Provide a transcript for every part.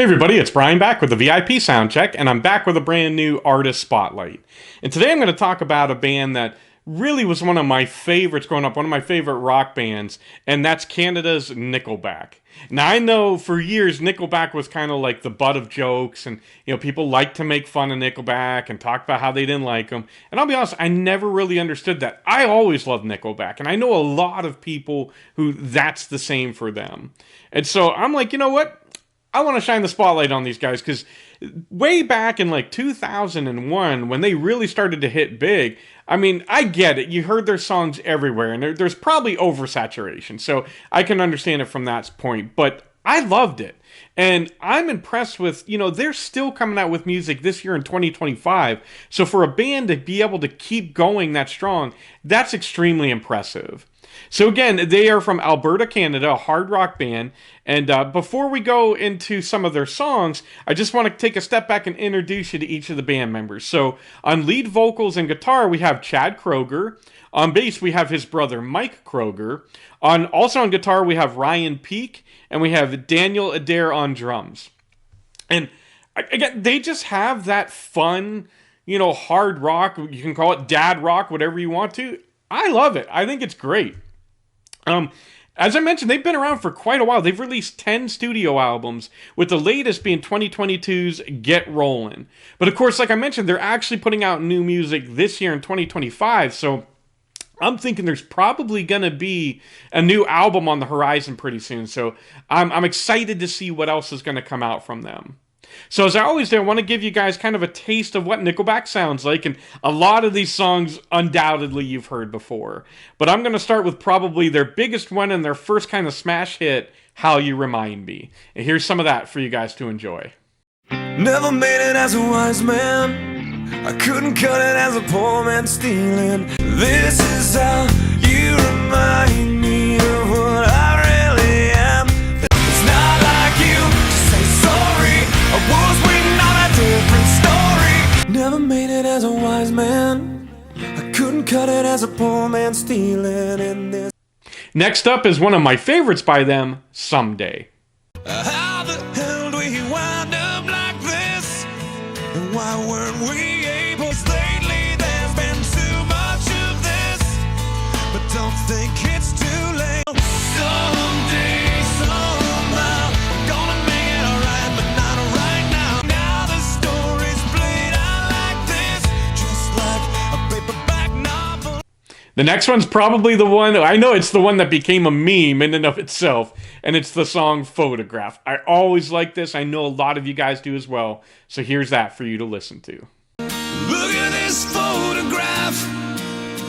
Hey everybody, it's Brian back with the VIP Soundcheck, and I'm back with a brand new artist spotlight. And today I'm going to talk about a band that really was one of my favorites growing up, one of my favorite rock bands, and that's Canada's Nickelback. Now I know for years Nickelback was kind of like the butt of jokes, and people like to make fun of Nickelback and talk about how they didn't like them. And I'll be honest, I never really understood that. I always loved Nickelback, and I know a lot of people who that's the same for them. And so I'm like, you know what? I want to shine the spotlight on these guys because way back in like 2001, when they really started to hit big, I mean, I get it. You heard their songs everywhere, and there's probably oversaturation. So I can understand it from that point. But I loved it. And I'm impressed with, they're still coming out with music this year in 2025. So for a band to be able to keep going that strong, that's extremely impressive. So again, they are from Alberta, Canada, a hard rock band. And before we go into some of their songs, I just want to take a step back and introduce you to each of the band members. So on lead vocals and guitar, we have CHAD KROEGER. On bass, we have his brother, MIKE KROEGER. Also on guitar, we have RYAN PEAKE. And we have DANIEL ADAIR on drums. And again, they just have that fun, hard rock. You can call it dad rock, whatever you want to. I love it. I think it's great. As I mentioned, they've been around for quite a while. They've released 10 studio albums, with the latest being 2022's Get Rollin. But of course, like I mentioned, they're actually putting out new music this year in 2025, so I'm thinking there's probably going to be a new album on the horizon pretty soon. So I'm excited to see what else is going to come out from them. So as I always do, I want to give you guys kind of a taste of what Nickelback sounds like. And a lot of these songs, undoubtedly, you've heard before. But I'm going to start with probably their biggest one and their first kind of smash hit, How You Remind Me. And here's some of that for you guys to enjoy. Never made it as a wise man. I couldn't cut it as a poor man stealing. This is how you remind me of what I really am. It's not like you to say sorry. I was waiting on a different story. Never made it as a wise man. I couldn't cut it as a poor man stealing in this. Next up is one of my favorites by them, Someday. How the hell do we wind up like this? And why weren't we able? Lately there's been too much of this, but don't think it's too late. Someday, somehow, we're gonna make it alright, but not right now. Now the story's played out like this, just like a paperback novel. The next one's probably the one, I know it's the one that became a meme in and of itself, and it's the song Photograph. I always like this. I know a lot of you guys do as well, so here's that for you to listen to. Look at this photograph.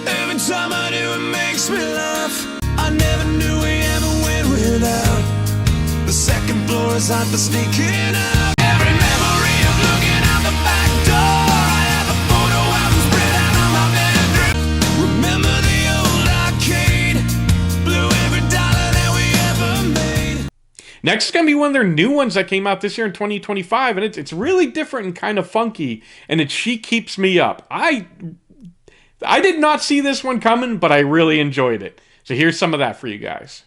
Every time I do, it makes me laugh. I never knew we ever went without. The second floor is hot for sneaking out. Every memory of looking out the back door. I have a photo album spread out on my bedroom. Remember the old arcade? Blew every dollar that we ever made. Next is going to be one of their new ones that came out this year in 2025, and it's really different and kind of funky, and it's She Keeps Me Up. I did not see this one coming, but I really enjoyed it. So here's some of that for you guys.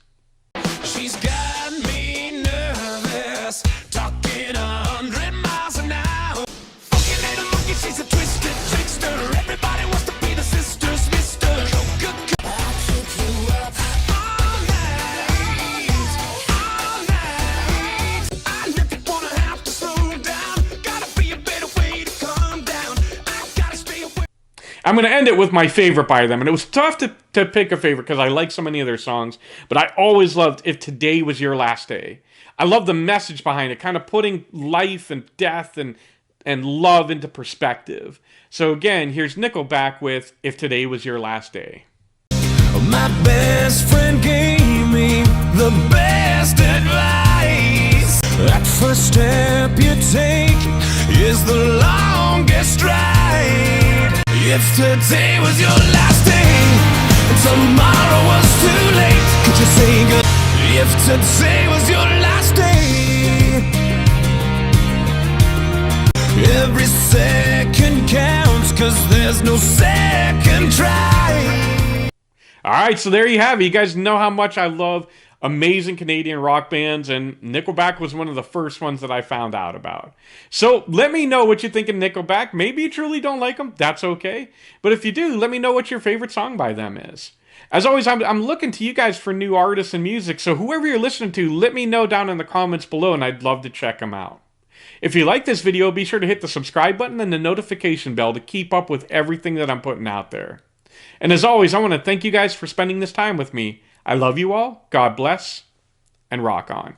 She's got me nervous, talking 100 miles an hour. Funky little monkey, she's a twisted trickster. Everybody wants to be the sister's mister. I'll keep you up all night, all night. I never wanna have to slow down. Gotta be a better way to calm down. I gotta stay away. I'm going to end it with my favorite by them, and it was tough to pick a favorite because I like so many of their songs, but I always loved If Today Was Your Last Day. I love the message behind it, kind of putting life and death and love into perspective. So again, here's Nickelback with If Today Was Your Last Day. My best friend gave me the best advice. That first step you take is the longest ride. If today was your last day, and tomorrow was too late, could you say good? If today was your last day, every second counts, 'cause there's no second try. All right, so there you have it. You guys know how much I love amazing Canadian rock bands, and Nickelback was one of the first ones that I found out about. So let me know what you think of Nickelback. Maybe you truly don't like them. That's okay. But if you do, let me know what your favorite song by them is. As always, I'm looking to you guys for new artists and music, so whoever you're listening to, let me know down in the comments below, and I'd love to check them out. If you like this video, be sure to hit the subscribe button and the notification bell to keep up with everything that I'm putting out there. And as always, I want to thank you guys for spending this time with me. I love you all, God bless, and rock on.